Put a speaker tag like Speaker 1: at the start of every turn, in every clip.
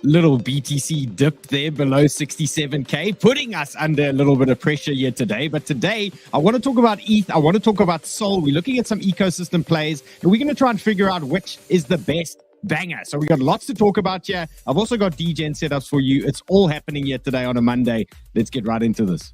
Speaker 1: Little BTC dip there below 67K, putting us under a little bit of pressure here today. But today, I want to talk about ETH. I want to talk about Sol. We're looking at some ecosystem plays, and we're going to try and figure out which is the best banger. So we got lots to talk about here. I've also got DGen setups for you. It's all happening here today on a Monday. Let's get right into this.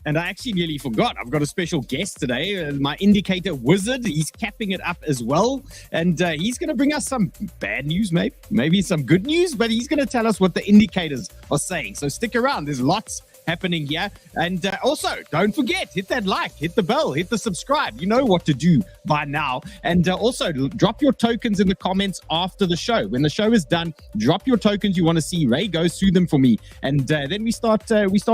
Speaker 1: And I actually nearly forgot. I've got a special guest today, my indicator wizard. He's capping it up as well. And he's going to bring us some bad news, maybe some good news, but he's going to tell us what the indicators are saying. So stick around. There's lots happening here. And also, don't forget, hit that like, hit the bell, hit the subscribe. You know what to do by now. And also, drop your tokens in the comments after the show. When the show is done, drop your tokens you want to see. Ray goes through them for me. And then we start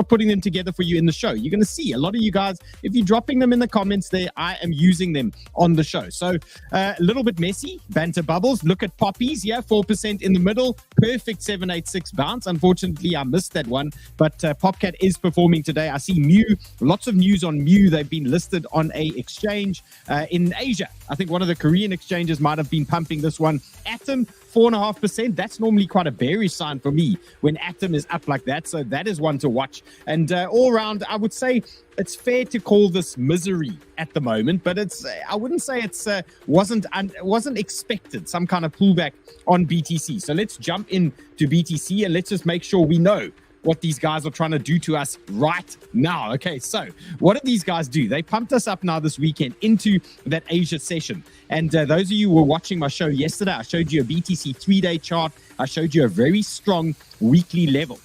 Speaker 1: putting them together for you in the show. You're going to see a lot of you guys, if you're dropping them in the comments there, I am using them on the show. So a little bit messy, banter bubbles. Look at poppies, 4% in the middle. Perfect 786 bounce. Unfortunately, I missed that one, but POPCAT is performing today. I see Mew, lots of news on Mew. They've been listed on a exchange in Asia. I think one of the Korean exchanges might have been pumping this one. Atom, 4.5%. That's normally quite a bearish sign for me when Atom is up like that. So that is one to watch. And all around, I would say it's fair to call this misery at the moment, but I wouldn't say it's wasn't expected, some kind of pullback on BTC. So let's jump into BTC and let's just make sure we know what these guys are trying to do to us right now. Okay, so what did these guys do? They pumped us up now this weekend into that Asia session. And those of you who were watching my show yesterday, I showed you a BTC 3-day chart. I showed you a very strong weekly level.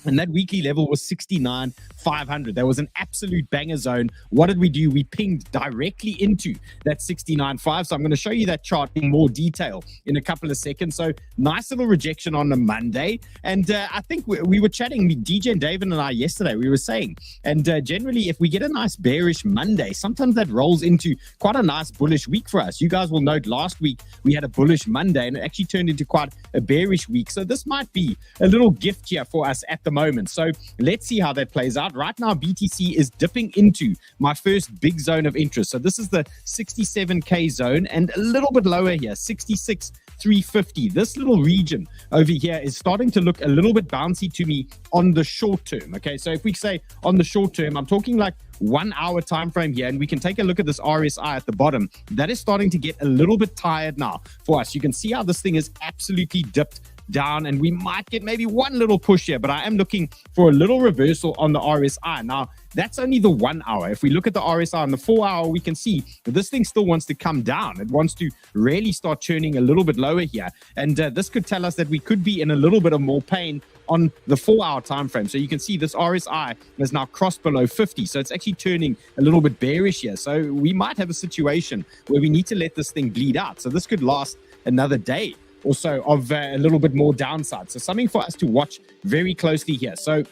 Speaker 1: And that weekly level was 69,500. That was an absolute banger zone. What did we do? We pinged directly into that 69.5. So I'm going to show you that chart in more detail in a couple of seconds. So nice little rejection on a Monday. And I think we were chatting, DJ and David and I yesterday, we were saying, and generally if we get a nice bearish Monday, sometimes that rolls into quite a nice bullish week for us. You guys will note last week we had a bullish Monday and it actually turned into quite a bearish week. So this might be a little gift here for us at the moment. So let's see how that plays out. Right now, BTC is dipping into my first big zone of interest. So this is the 67K zone and a little bit lower here, 66,350. This little region over here is starting to look a little bit bouncy to me on the short term. Okay, so if we say on the short term, I'm talking like 1 hour time frame here, and we can take a look at this RSI at the bottom. That is starting to get a little bit tired now for us. You can see how this thing is absolutely dipped down, and we might get maybe one little push here, but I am looking for a little reversal on the RSI. Now, that's only the 1 hour. If we look at the RSI on the 4 hour, we can see that this thing still wants to come down. It wants to really start turning a little bit lower here. And this could tell us that we could be in a little bit of more pain on the 4 hour time frame. So you can see this RSI has now crossed below 50. So it's actually turning a little bit bearish here. So we might have a situation where we need to let this thing bleed out. So this could last another day or so of a little bit more downside. So something for us to watch very closely here. So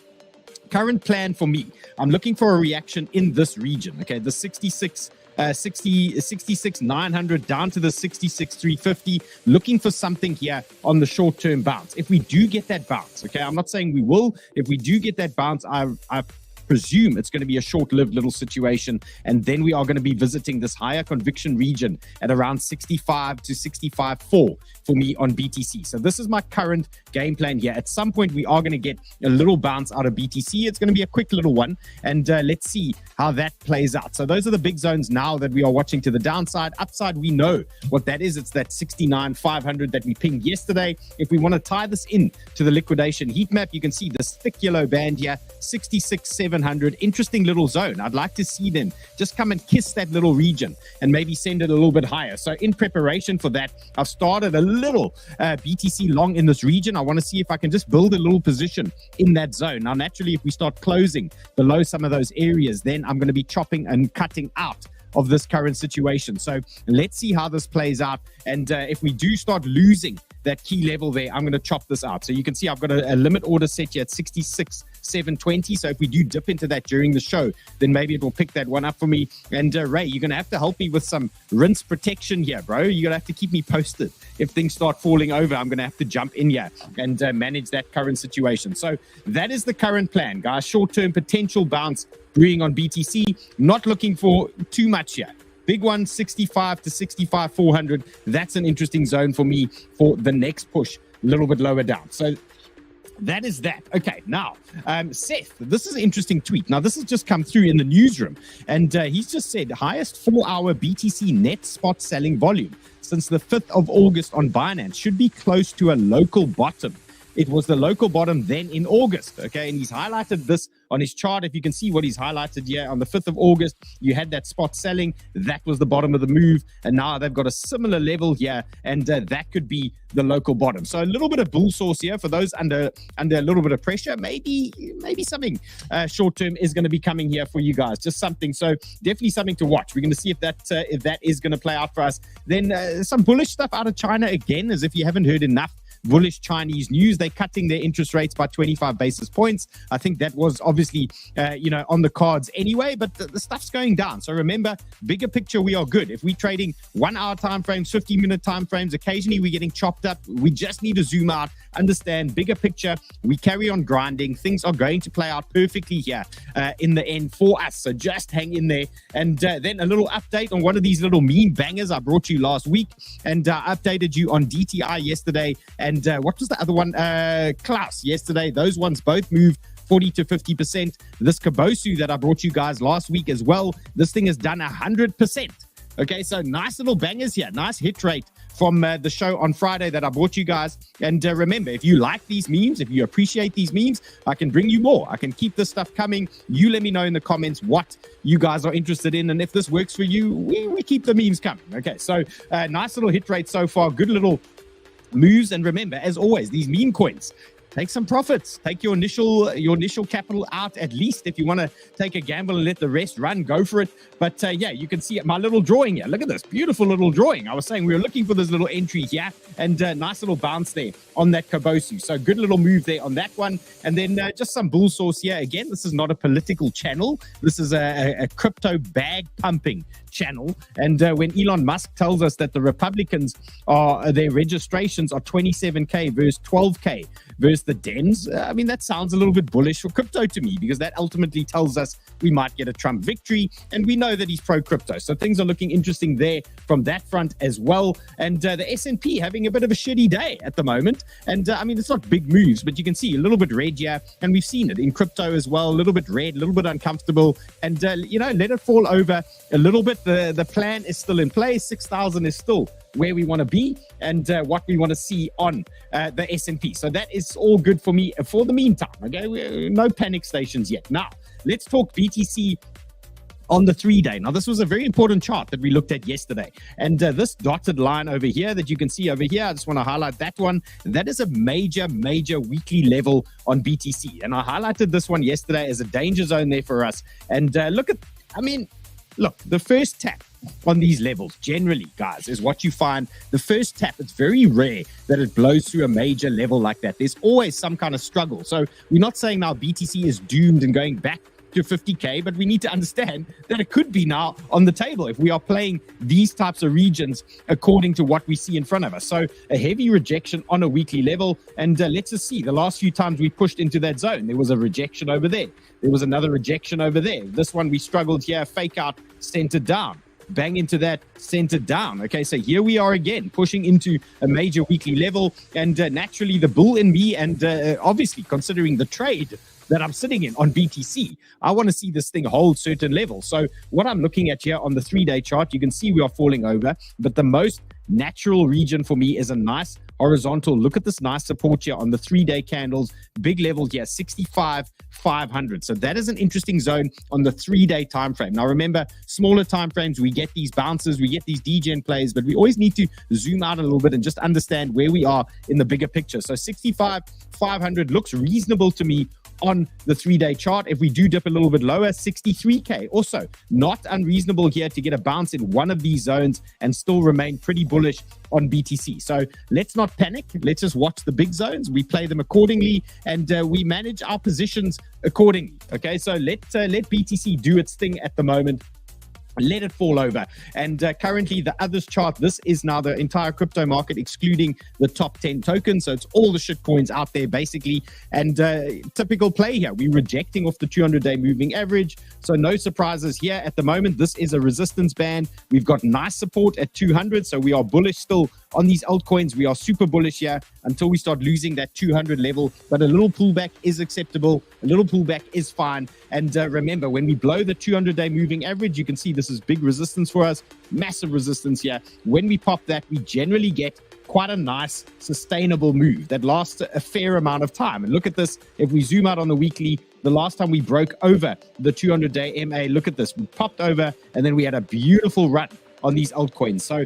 Speaker 1: current plan for me, I'm looking for a reaction in this region. Okay, the 66,900 down to the 66,350, looking for something here on the short-term bounce. If we do get that bounce, okay, I'm not saying we will. If we do get that bounce, I presume it's going to be a short-lived little situation, and then we are going to be visiting this higher conviction region at around 65 to 65.4 for me on BTC. So this is my current game plan here. At some point, we are going to get a little bounce out of BTC. It's going to be a quick little one, and let's see how that plays out. So those are the big zones now that we are watching to the downside. Upside, we know what that is. It's that 69,500 that we pinged yesterday. If we want to tie this in to the liquidation heat map, you can see this thick yellow band here, 66,700. Interesting little zone. I'd like to see them just come and kiss that little region and maybe send it a little bit higher. So in preparation for that, I've started a little BTC long in this region. I want to see if I can just build a little position in that zone. Now, naturally, if we start closing below some of those areas, then I'm going to be chopping and cutting out of this current situation. So let's see how this plays out. And if we do start losing that key level there, I'm going to chop this out. So you can see I've got a limit order set here at 66,720. So if we do dip into that during the show, then maybe it will pick that one up for me. And Ray, you're going to have to help me with some rinse protection here, bro. You're going to have to keep me posted. If things start falling over, I'm going to have to jump in here and manage that current situation. So that is the current plan, guys. Short-term potential bounce brewing on BTC. Not looking for too much here. Big one, 65 to 65,400. That's an interesting zone for me for the next push, a little bit lower down. So that is that. Okay, now, Seth, this is an interesting tweet. Now, this has just come through in the newsroom, and he's just said, highest 4-hour BTC net spot selling volume since the 5th of August on Binance should be close to a local bottom. It was the local bottom then in August, okay? And he's highlighted this on his chart. If you can see what he's highlighted here, on the 5th of August, you had that spot selling. That was the bottom of the move. And now they've got a similar level here, and that could be the local bottom. So a little bit of bull source here for those under a little bit of pressure. Maybe something short-term is going to be coming here for you guys. Just something. So definitely something to watch. We're going to see if that is going to play out for us. Then some bullish stuff out of China again, as if you haven't heard enough bullish Chinese news. They're cutting their interest rates by 25 basis points. I think that was obviously, on the cards anyway, but the stuff's going down. So remember, bigger picture, we are good. If we're trading 1 hour time frames, 15-minute time frames, occasionally we're getting chopped up. We just need to zoom out, understand bigger picture. We carry on grinding. Things are going to play out perfectly here in the end for us. So just hang in there. And then a little update on one of these little meme bangers I brought you last week, and I updated you on DTI yesterday. And what was the other one? Klaus yesterday. Those ones both moved 40 to 50%. This 𝗕𝗬𝗟𝗓 that I brought you guys last week as well. This thing has done 100%. Okay, so nice little bangers here. Nice hit rate from the show on Friday that I brought you guys. And remember, if you like these memes, if you appreciate these memes, I can bring you more. I can keep this stuff coming. You let me know in the comments what you guys are interested in. And if this works for you, we keep the memes coming. Okay, so nice little hit rate so far. Good little moves. And remember, as always, these meme coins, take some profits. Take your initial capital out, at least. If you want to take a gamble and let the rest run, go for it. But yeah, you can see my little drawing here. Look at this beautiful little drawing. I was saying we were looking for this little entry here, and nice little bounce there on that 𝗕𝗬𝗟. So good little move there on that one. And then just some bull source here. Again, this is not a political channel. This is a crypto bag pumping channel. And when Elon Musk tells us that the Republicans their registrations are 27K versus 12K versus the Dems, I mean, that sounds a little bit bullish for crypto to me, because that ultimately tells us we might get a Trump victory, and we know that he's pro-crypto. So things are looking interesting there from that front as well. And the S&P having a bit of a shitty day at the moment. And I mean, it's not big moves, but you can see a little bit red here, and we've seen it in crypto as well, a little bit red, a little bit uncomfortable, and let it fall over a little bit. The plan is still in place. 6,000 is still where we want to be, and what we want to see on the S&P. So that is all good for me for the meantime. Okay, no panic stations yet. Now let's talk BTC on the 3-day. Now, this was a very important chart that we looked at yesterday. And this dotted line over here that you can see over here, I just want to highlight that one. That is a major weekly level on BTC. And I highlighted this one yesterday as a danger zone there for us. And look, the first tap on these levels generally, guys, is what you find. The first tap, it's very rare that it blows through a major level like that. There's always some kind of struggle. So we're not saying now BTC is doomed and going back to 50K, but we need to understand that it could be now on the table if we are playing these types of regions according to what we see in front of us. So a heavy rejection on a weekly level, and let's just see. The last few times we pushed into that zone, there was a rejection over there. There was another rejection over there. This one we struggled here, fake out, centered down. Bang into that, centered down. Okay, so here we are again, pushing into a major weekly level, and naturally the bull in me, and obviously considering the trade that I'm sitting in on BTC, I want to see this thing hold certain levels. So what I'm looking at here on the 3-day chart, you can see we are falling over, but the most natural region for me is a nice horizontal. Look at this nice support here on the 3-day candles, big level here, 65,500. So that is an interesting zone on the 3-day time frame. Now remember, smaller time frames, we get these bounces, we get these degen plays, but we always need to zoom out a little bit and just understand where we are in the bigger picture. So 65,500 looks reasonable to me on the 3-day chart. If we do dip a little bit lower, 63K. Also, not unreasonable here to get a bounce in one of these zones and still remain pretty bullish on BTC. So let's not panic. Let's just watch the big zones. We play them accordingly, and we manage our positions accordingly. Okay, so let BTC do its thing at the moment. Let it fall over. And currently the others chart, this is now the entire crypto market, excluding the top 10 tokens. So it's all the shit coins out there basically. And typical play here, we're rejecting off the 200-day moving average. So no surprises here at the moment. This is a resistance band. We've got nice support at 200. So we are bullish still on these altcoins. We are super bullish here until we start losing that 200 level. But a little pullback is acceptable. A little pullback is fine. And remember, when we blow the 200-day moving average, you can see this is big resistance for us, massive resistance here. When we pop that, we generally get quite a nice sustainable move that lasts a fair amount of time. And look at this. If we zoom out on the weekly, the last time we broke over the 200-day MA, look at this. We popped over and then we had a beautiful run on these altcoins. So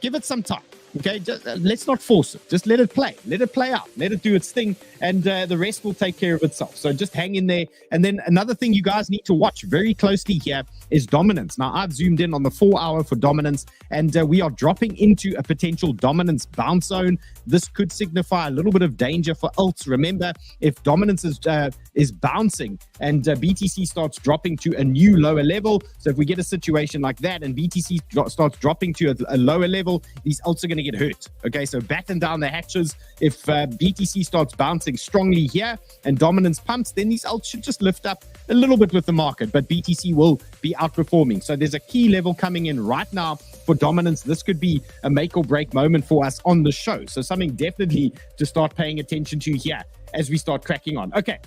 Speaker 1: give it some time. Okay, just, let's not force it. Just let it play. Let it play out. Let it do its thing, and the rest will take care of itself. So just hang in there. And then another thing you guys need to watch very closely here is dominance. Now, I've zoomed in on the 4-hour for dominance, and we are dropping into a potential dominance bounce zone. This could signify a little bit of danger for alts. Remember, if dominance is bouncing and BTC starts dropping to a new lower level, so if we get a situation like that and BTC starts dropping to a lower level, these alts are going to get hurt. Okay, so batten down the hatches. If BTC starts bouncing strongly here and dominance pumps, then these alts should just lift up a little bit with the market, but BTC will be outperforming. So there's a key level coming in right now for dominance. This could be a make or break moment for us on the show. So something definitely to start paying attention to here as we start cracking on. Okay,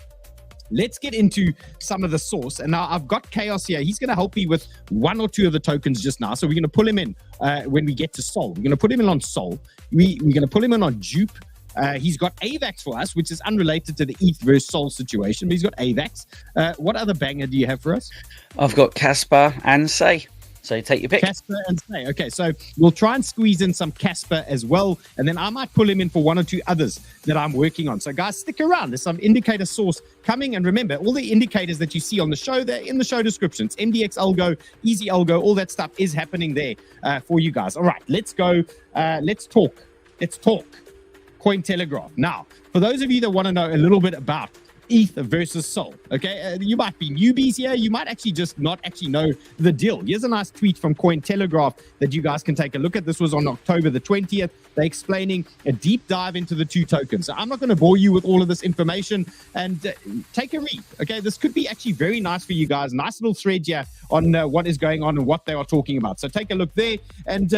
Speaker 1: let's get into some of the source. And now I've got Chaos here. He's going to help me with one or two of the tokens just now. So we're going to pull him in when we get to Sol. We're going to put him in on Sol. We're going to pull him in on Dupe. He's got AVAX for us, which is unrelated to the ETH versus Sol situation, but he's got AVAX. What other banger do you have for us?
Speaker 2: I've got Casper and Say. So take your pick.
Speaker 1: Casper and Say. Okay, so we'll try and squeeze in some Casper as well, and then I might pull him in for one or two others that I'm working on. So guys, stick around. There's some indicator source coming, and remember, all the indicators that you see on the show, they're in the show descriptions. MDX Algo, Easy Algo, all that stuff is happening there for you guys. All right, let's go. Let's talk. Cointelegraph. Now, for those of you that want to know a little bit about ETH versus Sol, okay, you might be newbies here. You might actually just not actually know the deal. Here's a nice tweet from Cointelegraph that you guys can take a look at. This was on October the 20th. They're explaining a deep dive into the two tokens. So I'm not going to bore you with all of this information, and take a read. Okay, this could be actually very nice for you guys. Nice little thread here on what is going on and what they are talking about. So take a look there. And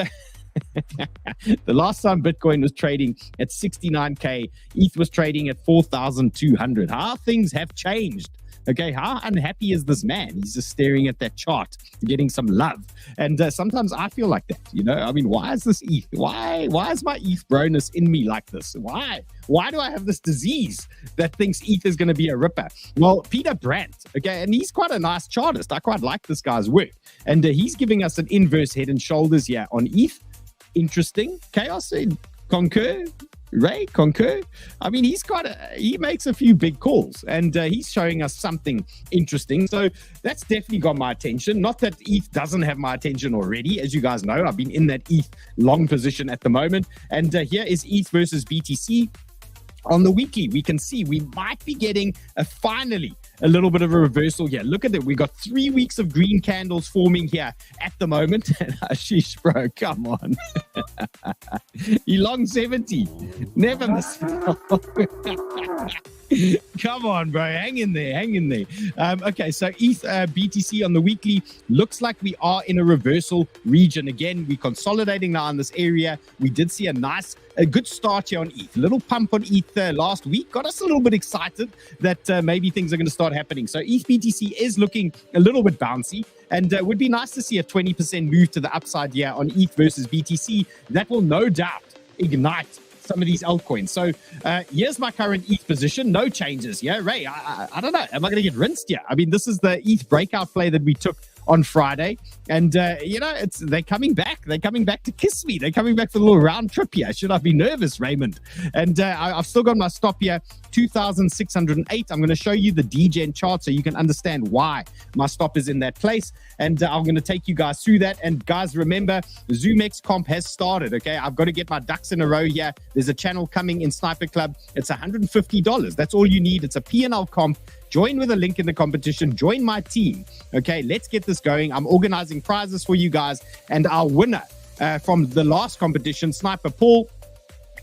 Speaker 1: the last time Bitcoin was trading at 69K, ETH was trading at 4,200. How things have changed. Okay, how unhappy is this man? He's just staring at that chart, getting some love. And sometimes I feel like that, you know? I mean, why is this ETH? Why is my ETH broness in me like this? Why do I have this disease that thinks ETH is going to be a ripper? Well, Peter Brandt, okay, and he's quite a nice chartist. I quite like this guy's work. And he's giving us an inverse head and shoulders here on ETH. Interesting. Chaos, concur. I mean, he makes a few big calls, and he's showing us something interesting. So that's definitely got my attention. Not that ETH doesn't have my attention already. As you guys know, I've been in that ETH long position at the moment. And here is ETH versus BTC. On the weekly, we can see we might be getting finally a little bit of a reversal here. Look at it. We got 3 weeks of green candles forming here at the moment. Sheesh, bro, come on. He long 70. Never miss. Come on, bro. Hang in there. Okay, so ETH BTC on the weekly looks like we are in a reversal region. Again, we're consolidating now in this area. We did see a good start here on ETH. A little pump on ETH last week. Got us a little bit excited that maybe things are going to start happening. So ETH BTC is looking a little bit bouncy. And it would be nice to see a 20% move to the upside here on ETH versus BTC. That will no doubt ignite some of these altcoins. So here's my current ETH position. No changes here. Ray, I don't know. Am I going to get rinsed here? I mean, this is the ETH breakout play that we took on Friday. And, they're coming back. They're coming back to kiss me. They're coming back for a little round trip here. Should I be nervous, Raymond? And I've still got my stop here, 2,608. I'm going to show you the DGen chart so you can understand why my stop is in that place. And I'm going to take you guys through that. And guys, remember, ZoomX comp has started, okay? I've got to get my ducks in a row here. There's a channel coming in Sniper Club. It's $150. That's all you need. It's a P&L comp. Join with a link in the competition. Join my team. Okay, let's get this going. I'm organizing prizes for you guys. And our winner from the last competition, Sniper Paul,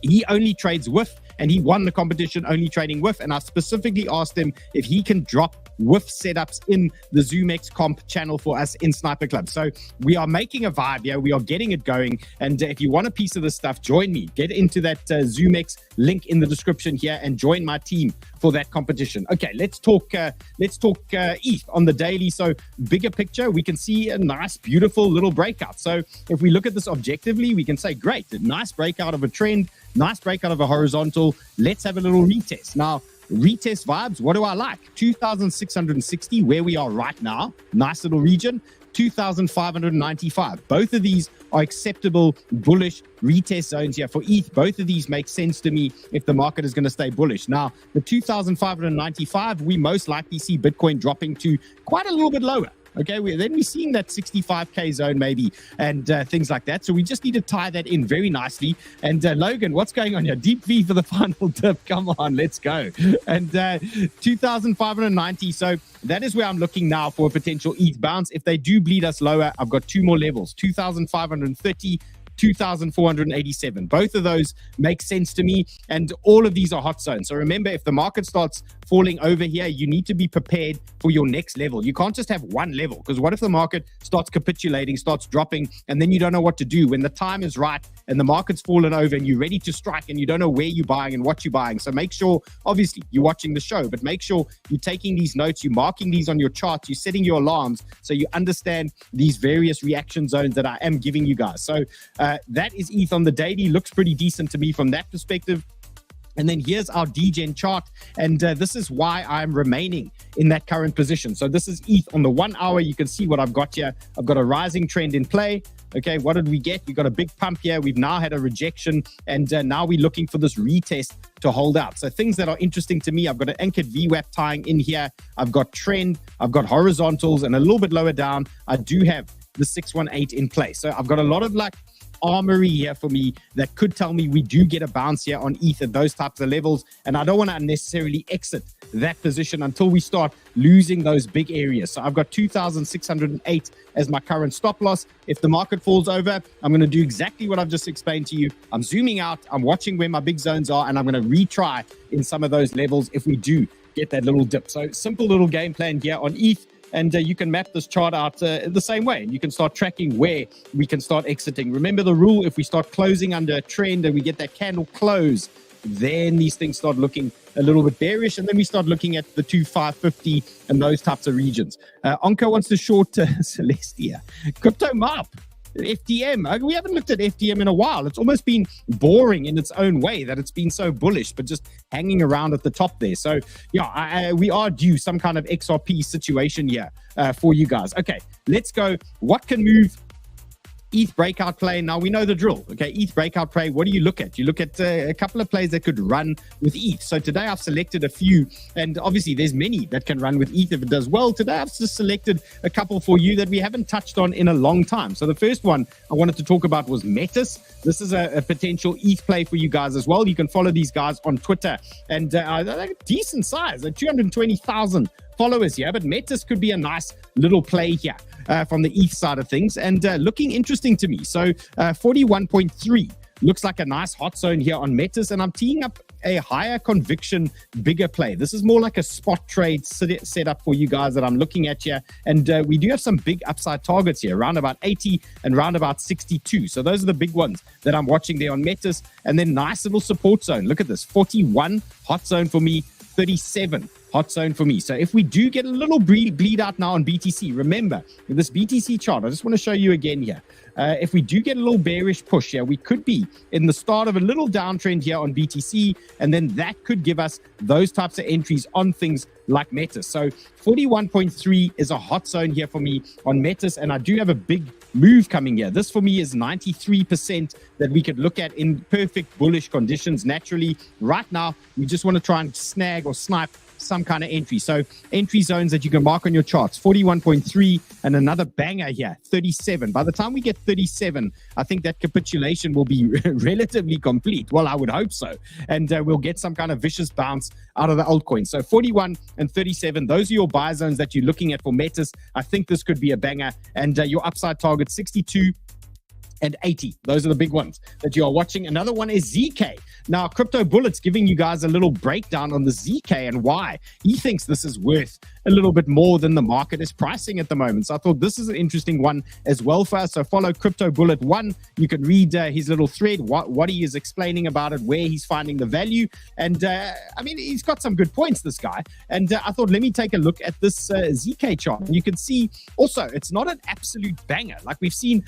Speaker 1: he only trades WIF, and he won the competition only trading WIF. And I specifically asked him if he can drop WIF setups in the ZoomX comp channel for us in Sniper Club. So we are making a vibe here. We are getting it going. And if you want a piece of this stuff, join me. Get into that ZoomX link in the description here and join my team for that competition. Okay, let's talk ETH on the daily. So bigger picture, we can see a nice, beautiful little breakout. So if we look at this objectively, we can say, great, a nice breakout of a trend, nice breakout of a horizontal. Let's have a little retest. Now, retest vibes, what do I like? 2,660, where we are right now. Nice little region. 2,595. Both of these are acceptable bullish retest zones here for ETH. Both of these make sense to me if the market is going to stay bullish. Now, the 2,595, we most likely see Bitcoin dropping to quite a little bit lower. Okay, then we're seeing that 65K zone maybe and things like that. So we just need to tie that in very nicely. And Logan, what's going on here? Deep V for the final dip. Come on, let's go. And 2,590. So that is where I'm looking now for a potential ETH bounce. If they do bleed us lower, I've got two more levels, 2,530. 2,487. Both of those make sense to me, and all of these are hot zones. So remember, if the market starts falling over here, you need to be prepared for your next level. You can't just have one level, because what if the market starts capitulating, starts dropping, and then you don't know what to do when the time is right and the market's fallen over and you're ready to strike and you don't know where you're buying and what you're buying. So make sure, obviously, you're watching the show, but make sure you're taking these notes, you're marking these on your charts, you're setting your alarms so you understand these various reaction zones that I am giving you guys. So that is ETH on the daily. Looks pretty decent to me from that perspective. And then here's our DGen chart. And this is why I'm remaining in that current position. So this is ETH on the 1 hour. You can see what I've got here. I've got a rising trend in play. Okay, what did we get? We got a big pump here. We've now had a rejection. And now we're looking for this retest to hold out. So things that are interesting to me, I've got an anchored VWAP tying in here. I've got trend. I've got horizontals. And a little bit lower down, I do have the 618 in place. So I've got a lot of armory here for me that could tell me we do get a bounce here on ETH at those types of levels. And I don't want to unnecessarily exit that position until we start losing those big areas. So I've got 2,608 as my current stop loss. If the market falls over, I'm going to do exactly what I've just explained to you. I'm zooming out, I'm watching where my big zones are, and I'm going to retry in some of those levels if we do get that little dip. So simple little game plan here on ETH. And you can map this chart out the same way. And you can start tracking where we can start exiting. Remember the rule, if we start closing under a trend and we get that candle close, then these things start looking a little bit bearish. And then we start looking at the 2,550 and those types of regions. Onko wants to short Celestia. Crypto Map. FTM. We haven't looked at FTM in a while. It's almost been boring in its own way that it's been so bullish, but just hanging around at the top there. So yeah, we are due some kind of XRP situation here for you guys. Okay, let's go. What can move ETH breakout play? Now we know the drill. Okay, ETH breakout play. What do you look at? You look at a couple of plays that could run with ETH. So today I've selected a few, and obviously there's many that can run with ETH if it does well. Today I've just selected a couple for you that we haven't touched on in a long time. So the first one I wanted to talk about was Metis. This is a potential ETH play for you guys as well. You can follow these guys on Twitter, and they're decent size, 220,000 followers here, but Metis could be a nice little play here from the ETH side of things, and looking interesting to me. So 41.3 looks like a nice hot zone here on Metis, and I'm teeing up a higher conviction, bigger play. This is more like a spot trade setup for you guys that I'm looking at here, and we do have some big upside targets here, around about 80 and around about 62. So those are the big ones that I'm watching there on Metis, and then nice little support zone. Look at this, 41 hot zone for me, 37 hot zone for me. So if we do get a little bleed out now on BTC, remember this BTC chart, I just want to show you again here. If we do get a little bearish push here, we could be in the start of a little downtrend here on BTC, and then that could give us those types of entries on things like Metis. So 41.3 is a hot zone here for me on Metis, and I do have a big move coming here. This for me is 93% that we could look at in perfect bullish conditions. Naturally, right now, we just want to try and snag or snipe some kind of entry. So entry zones that you can mark on your charts, 41.3 and another banger here, 37. By the time we get 37, I think that capitulation will be relatively complete. Well, I would hope so. And we'll get some kind of vicious bounce out of the altcoin. So 41 and 37, those are your buy zones that you're looking at for Metis. I think this could be a banger. And your upside target, 62 and 80. Those are the big ones that you are watching. Another one is ZK. Now, Crypto Bullet's giving you guys a little breakdown on the ZK and why he thinks this is worth a little bit more than the market is pricing at the moment. So I thought this is an interesting one as well for us. So follow Crypto Bullet 1. You can read his little thread, what he is explaining about it, where he's finding the value. And I mean, he's got some good points, this guy. And I thought, let me take a look at this ZK chart. And you can see also, it's not an absolute banger. Like we've seen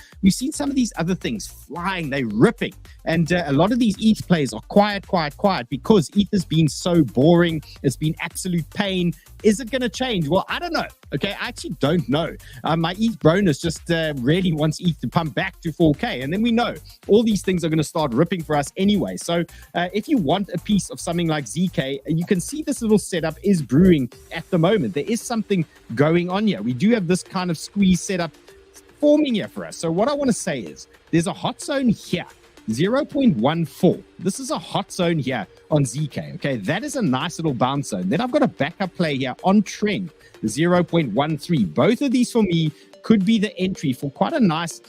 Speaker 1: some of these other things flying, they're ripping. And a lot of these ETH plays are quiet because ETH has been so boring. It's been absolute pain. Is it going to change? Well, I don't know. Okay, I actually don't know. My ETH bonus just really wants ETH to pump back to 4K. And then we know all these things are going to start ripping for us anyway. So if you want a piece of something like ZK, you can see this little setup is brewing at the moment. There is something going on here. We do have this kind of squeeze setup forming here for us. So what I want to say is there's a hot zone here. 0.14. This is a hot zone here on ZK. Okay, that is a nice little bounce zone. Then I've got a backup play here on trend, 0.13. Both of these for me could be the entry for quite a nice.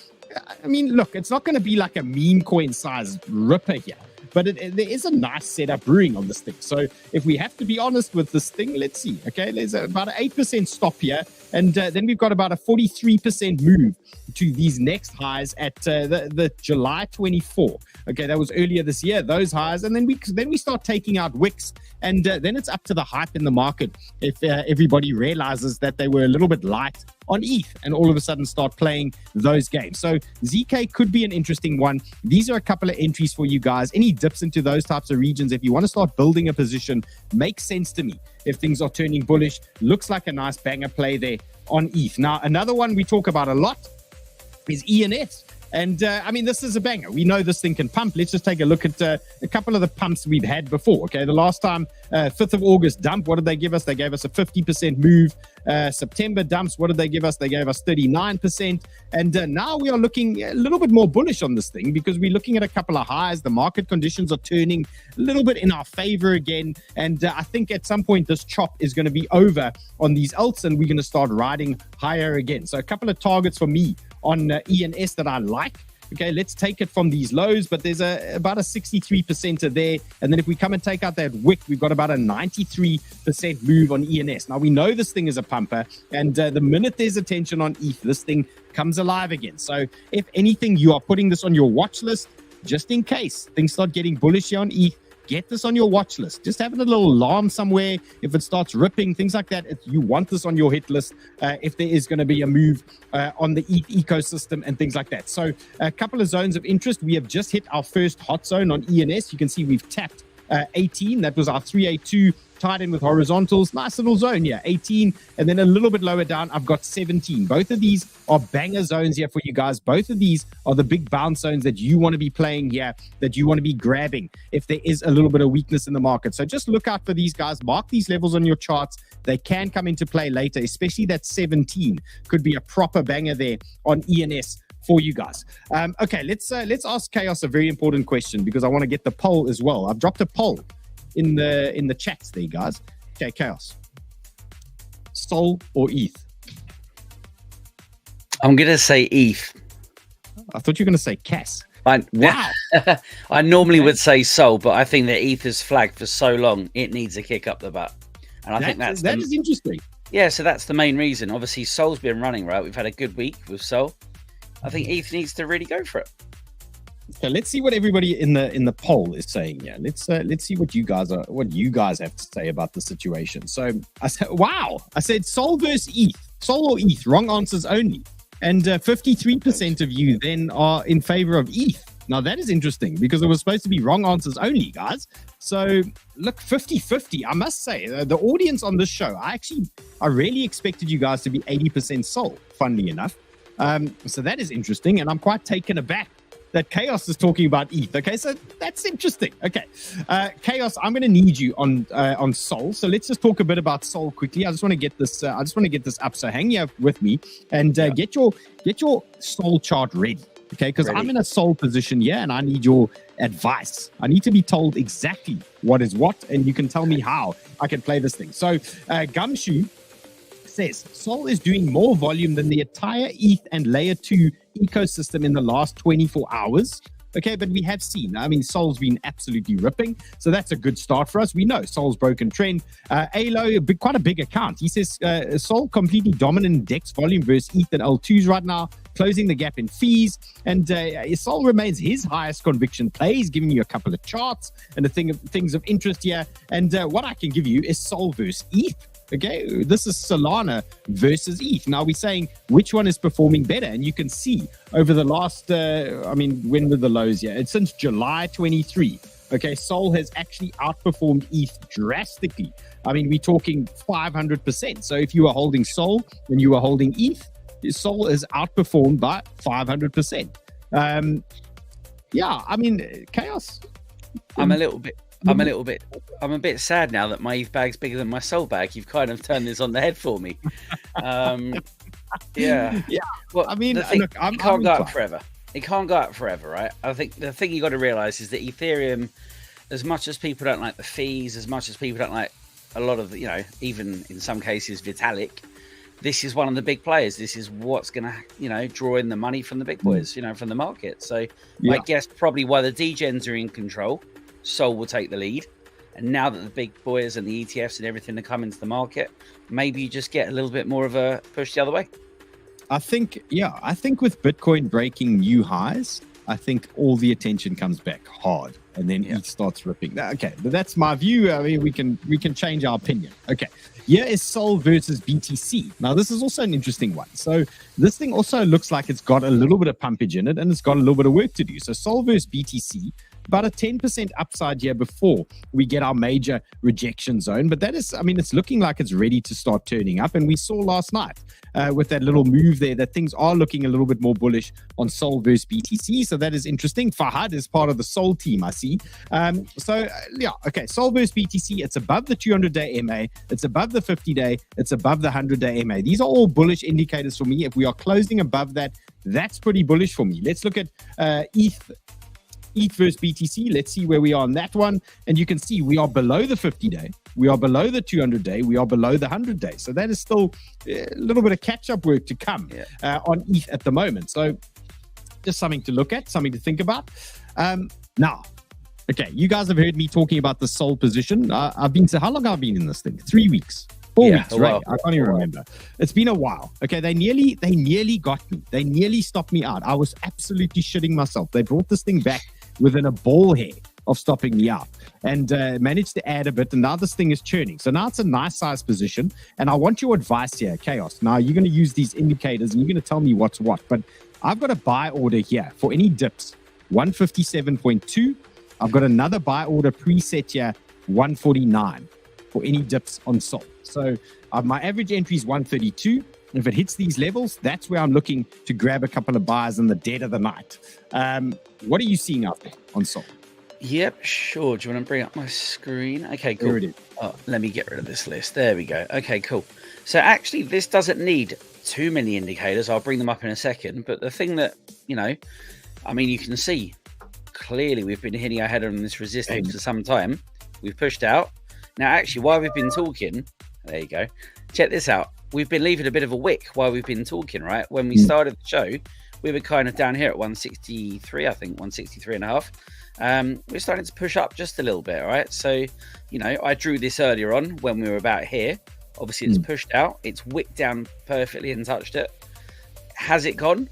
Speaker 1: I mean, look, it's not going to be like a meme coin size ripper here, but there is a nice setup brewing on this thing. So if we have to be honest with this thing, let's see. Okay, there's about an 8% stop here. And then we've got about a 43% move to these next highs at the July 24. Okay, that was earlier this year, those highs. And then we start taking out wicks. And then it's up to the hype in the market if everybody realizes that they were a little bit light on ETH and all of a sudden start playing those games. So ZK could be an interesting one. These are a couple of entries for you guys. Any dips into those types of regions, if you want to start building a position, makes sense to me. If things are turning bullish, looks like a nice banger play there on ETH. Now, another one we talk about a lot is ENS. And I mean, this is a banger. We know this thing can pump. Let's just take a look at a couple of the pumps we've had before. Okay, the last time, 5th of August dump, what did they give us? They gave us a 50% move. September dumps, what did they give us? They gave us 39%. And now we are looking a little bit more bullish on this thing because we're looking at a couple of highs. The market conditions are turning a little bit in our favor again. And I think at some point this chop is going to be over on these alts and we're going to start riding higher again. So a couple of targets for me on ENS that I like. Okay, let's take it from these lows, but there's about a 63% there. And then if we come and take out that wick, we've got about a 93% move on ENS. Now, we know this thing is a pumper, and the minute there's attention on ETH, this thing comes alive again. So if anything, you are putting this on your watch list, just in case things start getting bullish here on ETH. Get this on your watch list. Just having a little alarm somewhere. If it starts ripping, things like that, you want this on your hit list if there is going to be a move on the ETH ecosystem and things like that. So a couple of zones of interest. We have just hit our first hot zone on ENS. You can see we've tapped 18. That was our 382 tied in with horizontals. Nice little zone here, 18. And then a little bit lower down, I've got 17. Both of these are banger zones here for you guys. Both of these are the big bounce zones that you want to be playing here, that you want to be grabbing if there is a little bit of weakness in the market. So just look out for these guys. Mark these levels on your charts. They can come into play later, especially that 17 could be a proper banger there on ENS for you guys. Okay, let's ask Chaos a very important question because I want to get the poll as well. I've dropped a poll in the chats there, guys. Okay, Chaos. Sol or ETH?
Speaker 2: I'm going to say ETH.
Speaker 1: I thought you were going to say Cass.
Speaker 2: Wow. I normally would say Sol, but I think that ETH has flagged for so long, it needs a kick up the butt. And I think that is
Speaker 1: interesting.
Speaker 2: Yeah, so that's the main reason. Obviously, Sol's been running, right? We've had a good week with Sol. I think ETH needs to really go for it.
Speaker 1: So let's see what everybody in the poll is saying here. Let's see what you guys have to say about the situation. So I said Sol versus ETH. Sol or ETH? Wrong answers only. And 53% of you then are in favor of ETH. Now, that is interesting because it was supposed to be wrong answers only, guys. So, look, 50-50. I must say, the audience on this show, I really expected you guys to be 80% Sol, funnily enough. So that is interesting, and I'm quite taken aback that Chaos is talking about ETH. Okay, so that's interesting. Okay, Chaos, I'm going to need you on Sol. So let's just talk a bit about Sol quickly. I just want to get this. Up. So hang here with me and get your Sol chart ready. Okay, because I'm in a Sol position here, and I need your advice. I need to be told exactly what is what, and you can tell me how I can play this thing. So Gumshoe says Sol is doing more volume than the entire ETH and layer 2 ecosystem in the last 24 hours. Okay, but we have seen, Sol's been absolutely ripping. So that's a good start for us. We know Sol's broken trend. Alo, quite a big account. He says Sol completely dominant in DEX volume versus ETH and L2s right now, closing the gap in fees. And Sol remains his highest conviction play. He's giving you a couple of charts and things of interest here. And what I can give you is Sol versus ETH. Okay, this is Solana versus ETH. Now we're saying which one is performing better, and you can see over the last, when were the lows here? It's since July 23. Okay, Sol has actually outperformed ETH drastically. We're talking 500%. So if you are holding Sol and you are holding ETH, Sol is outperformed by 500%. Chaos.
Speaker 2: I'm a bit sad now that my ETH bag's bigger than my Sol bag. You've kind of turned this on the head for me. Yeah. Well, it can't go up forever. It can't go up forever, right? I think the thing you got to realize is that Ethereum, as much as people don't like the fees, as much as people don't like a lot of the, even in some cases Vitalik, this is one of the big players. This is what's going to, draw in the money from the big boys, from the market. So I guess probably while the degens are in control, Sol will take the lead. And now that the big boys and the ETFs and everything are coming to the market, maybe you just get a little bit more of a push the other way.
Speaker 1: I think with Bitcoin breaking new highs, I think all the attention comes back hard, and then ETH starts ripping. Okay, but that's my view. We can change our opinion. Okay, here is Sol versus BTC. Now this is also an interesting one. So this thing also looks like it's got a little bit of pumpage in it, and it's got a little bit of work to do. So Sol versus BTC. About a 10% upside here before we get our major rejection zone. But that is, it's looking like it's ready to start turning up. And we saw last night with that little move there that things are looking a little bit more bullish on Sol versus BTC. So that is interesting. Fahad is part of the Sol team, I see. Sol versus BTC, it's above the 200-day MA. It's above the 50-day. It's above the 100-day MA. These are all bullish indicators for me. If we are closing above that, that's pretty bullish for me. Let's look at ETH versus BTC. Let's see where we are on that one. And you can see we are below the 50-day. We are below the 200-day. We are below the 100-day. So that is still a little bit of catch-up work to come on ETH at the moment. So just something to look at, something to think about. Now, okay, you guys have heard me talking about the Sol position. how long have I been in this thing? 3 weeks. 4 weeks, right? I can't even remember. It's been a while. Okay, they nearly got me. They nearly stopped me out. I was absolutely shitting myself. They brought this thing back within a ball hair of stopping me out, and managed to add a bit, and now this thing is churning. So now it's a nice size position, and I want your advice here, Chaos. Now you're going to use these indicators and you're going to tell me what's what, but I've got a buy order here for any dips, 157.2. I've got another buy order preset here, 149 for any dips on Sol. So my average entry is 132. If it hits these levels, that's where I'm looking to grab a couple of buys in the dead of the night. What are you seeing out there on Sol?
Speaker 2: Yep, sure. Do you want to bring up my screen? Okay, cool.
Speaker 1: There it is.
Speaker 2: Oh, let me get rid of this list. There we go. Okay, cool. So actually, this doesn't need too many indicators. I'll bring them up in a second. But the thing that, you can see clearly we've been hitting our head on this resistance for some time. We've pushed out. Now, actually, while we've been talking, there you go. Check this out. We've been leaving a bit of a wick while we've been talking, right? When we started the show, we were kind of down here at 163, I think, 163 and a half. We're starting to push up just a little bit, right? So, I drew this earlier on when we were about here. Obviously, it's pushed out. It's wicked down perfectly and touched it. Has it gone?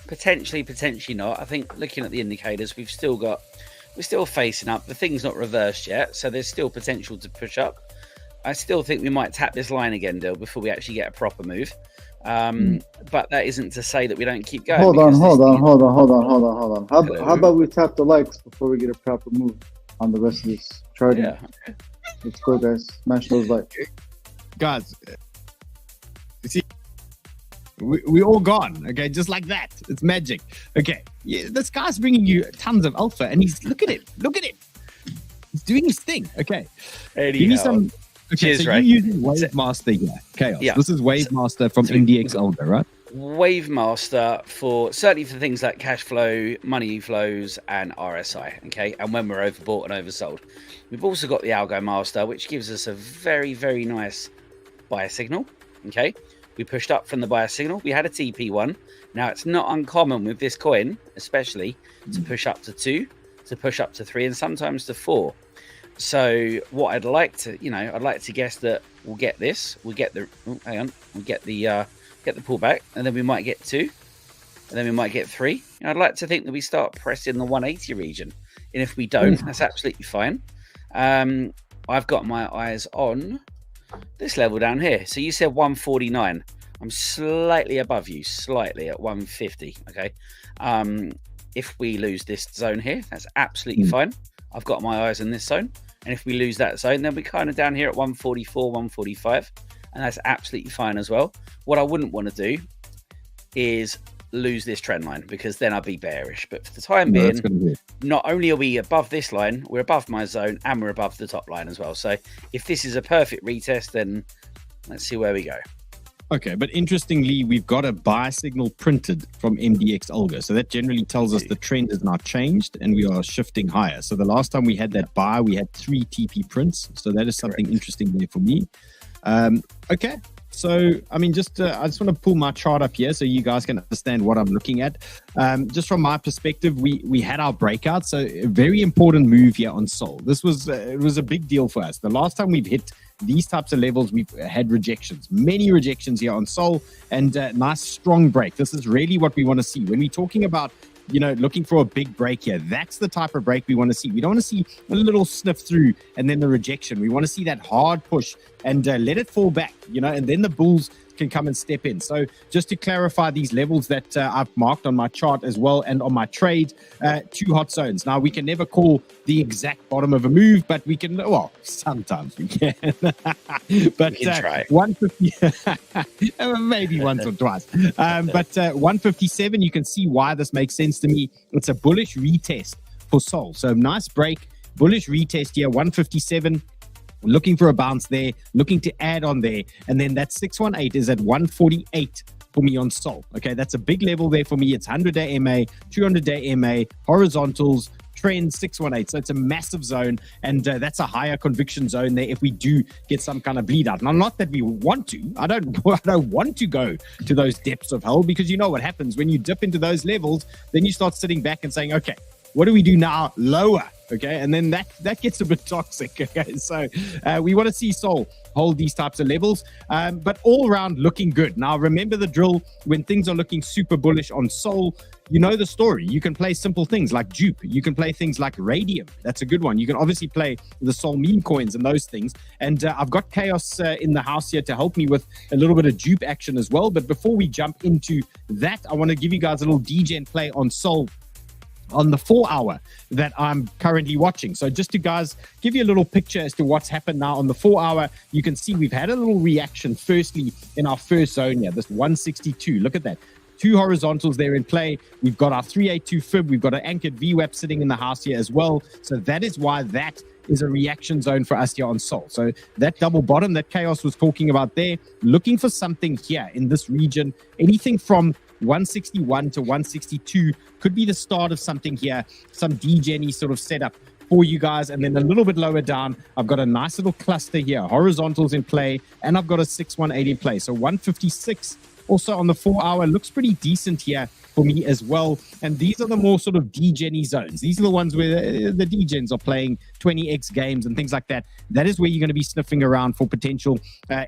Speaker 2: Potentially, potentially not. I think looking at the indicators, we're still facing up. The thing's not reversed yet, so there's still potential to push up. I still think we might tap this line again, Dill, before we actually get a proper move. But that isn't to say that we don't keep going.
Speaker 3: Hold on. How about we tap the likes before we get a proper move on the rest of this charting?
Speaker 2: Yeah. Okay.
Speaker 3: Let's go, guys. Smash those likes.
Speaker 1: Guys, see, we all gone. Okay, just like that. It's magic. Okay, yeah, this guy's bringing you tons of alpha, and look at him. He's doing his thing. Okay,
Speaker 2: Anyhow.
Speaker 1: give me some. Okay,
Speaker 2: Cheers,
Speaker 1: so
Speaker 2: Ray.
Speaker 1: you're using WaveMaster here, Chaos.
Speaker 2: Yeah.
Speaker 1: This is WaveMaster from MDX Older, right?
Speaker 2: WaveMaster certainly for things like cash flow, money flows, and RSI. Okay, and when we're overbought and oversold. We've also got the Algo Master, which gives us a very, very nice buyer signal. Okay, we pushed up from the buyer signal. We had a TP one. Now it's not uncommon with this coin, especially, to push up to 2, to push up to 3, and sometimes to 4. So what I'd like to guess that we'll get this. We'll get the pullback, and then we might get 2, and then we might get 3. And I'd like to think that we start pressing the 180 region. And if we don't, that's absolutely fine. I've got my eyes on this level down here. So you said 149. I'm slightly above you, slightly at 150. Okay. If we lose this zone here, that's absolutely fine. I've got my eyes on this zone. And if we lose that zone, then we're kind of down here at 144, 145. And that's absolutely fine as well. What I wouldn't want to do is lose this trend line, because then I'd be bearish. But for the time being, not only are we above this line, we're above my zone, and we're above the top line as well. So if this is a perfect retest, then let's see where we go.
Speaker 1: Okay, but interestingly, we've got a buy signal printed from MDX Olga. So that generally tells us the trend has now changed and we are shifting higher. So the last time we had that buy, we had 3 TP prints. So that is something interesting there for me. Okay, so I mean, I just want to pull my chart up here so you guys can understand what I'm looking at. Just from my perspective, we had our breakout. So a very important move here on Sol. This was it was a big deal for us. The last time we've hit these types of levels, we've had rejections, many rejections here on Sol, and nice strong break. This is really what we want to see when we're talking about, looking for a big break here. That's the type of break we want to see. We don't want to see a little sniff through and then the rejection. We want to see that hard push and let it fall back, and then the bulls can come and step in. So just to clarify these levels that I've marked on my chart as well and on my trade, 2 hot zones. Now, we can never call the exact bottom of a move, but we can, well, sometimes we can. But
Speaker 2: we can try.
Speaker 1: 150, maybe once or twice. But 157, you can see why this makes sense to me. It's a bullish retest for Sol. So nice break, bullish retest here, 157. Looking for a bounce there, looking to add on there. And then that 618 is at 148 for me on Sol. Okay, that's a big level there for me. It's 100-day MA, 200-day MA, horizontals, trend 618. So it's a massive zone, and that's a higher conviction zone there if we do get some kind of bleed out. Now, not that we want to. I don't want to go to those depths of hell, because you know what happens when you dip into those levels. Then you start sitting back and saying, okay, what do we do now? Lower. Okay, and then that gets a bit toxic. Okay, so we want to see Sol hold these types of levels, but all around looking good. Now, remember the drill. When things are looking super bullish on Sol, you know the story. You can play simple things like dupe. You can play things like radium. That's a good one. You can obviously play the Sol meme coins and those things. And I've got Chaos in the house here to help me with a little bit of dupe action as well. But before we jump into that, I want to give you guys a little DGen play on Sol on the 4 hour that I'm currently watching. So just to guys give you a little picture as to what's happened now on the 4 hour, you can see we've had a little reaction firstly in our first zone here, this 162. Look at that. 2 horizontals there in play. We've got our 382 fib. We've got an anchored VWAP sitting in the house here as well. So that is why that is a reaction zone for us here on Sol. So that double bottom that Chaos was talking about there, looking for something here in this region, anything from 161 to 162 could be the start of something here, some DGen-y sort of setup for you guys. And then a little bit lower down, I've got a nice little cluster here, horizontals in play, and I've got a 618 in play. So 156 also on the 4 hour looks pretty decent here for me as well. And these are the more sort of DGen-y zones. These are the ones where the DGens are playing 20x games and things like that. That is where you're going to be sniffing around for potential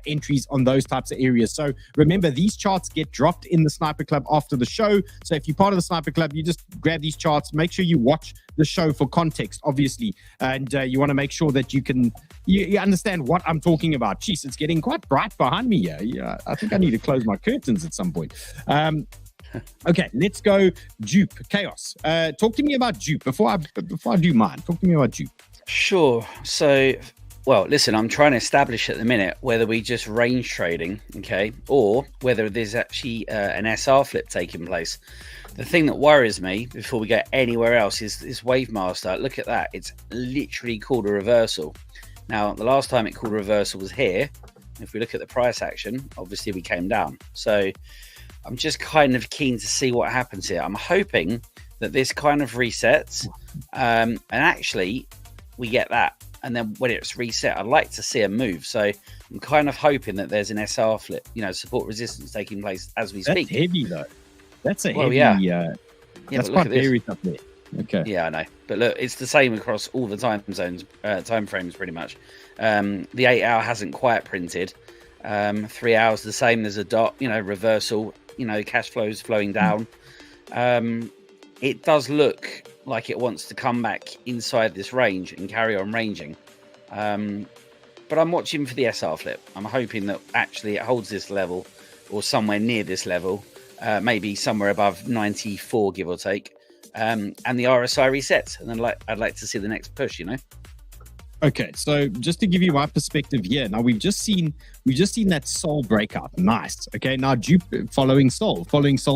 Speaker 1: entries on those types of areas. So remember, these charts get dropped in the Sniper Club after the show. So if you're part of the Sniper Club, you just grab these charts, make sure you watch the show for context, obviously, and you want to make sure that you understand what I'm talking about. Jeez, it's getting quite bright behind me here. Yeah, I think I need to close my curtains at some point. Okay, let's go 𝗬𝗎. Chaos. Talk to me about 𝗬𝗎 before I do mine. Talk to me about 𝗬𝗎.
Speaker 2: Sure. So, well, listen, I'm trying to establish at the minute whether we just range trading, okay, or whether there's actually an SR flip taking place. The thing that worries me before we go anywhere else is this Wavemaster. Look at that. It's literally called a reversal. Now, the last time it called a reversal was here. If we look at the price action, obviously we came down. So I'm just kind of keen to see what happens here. I'm hoping that this kind of resets and actually we get that. And then when it's reset, I'd like to see a move. So I'm kind of hoping that there's an SR flip, support resistance taking place as we speak.
Speaker 1: That's heavy though. That's a heavy.
Speaker 2: Yeah.
Speaker 1: That's quite varied up there. Okay.
Speaker 2: Yeah, I know. But look, it's the same across all the time zones, time frames pretty much. The 8 hour hasn't quite printed. 3 hours the same. There's a dot, reversal, cash flows flowing down. It does look like it wants to come back inside this range and carry on ranging. But I'm watching for the SR flip. I'm hoping that actually it holds this level or somewhere near this level, maybe somewhere above 94, give or take. And the RSI resets. And then I'd like to see the next push,
Speaker 1: Okay, so just to give you my perspective here, now we've just seen that Sol breakout. Nice. Okay, now 𝗬𝗎 following Sol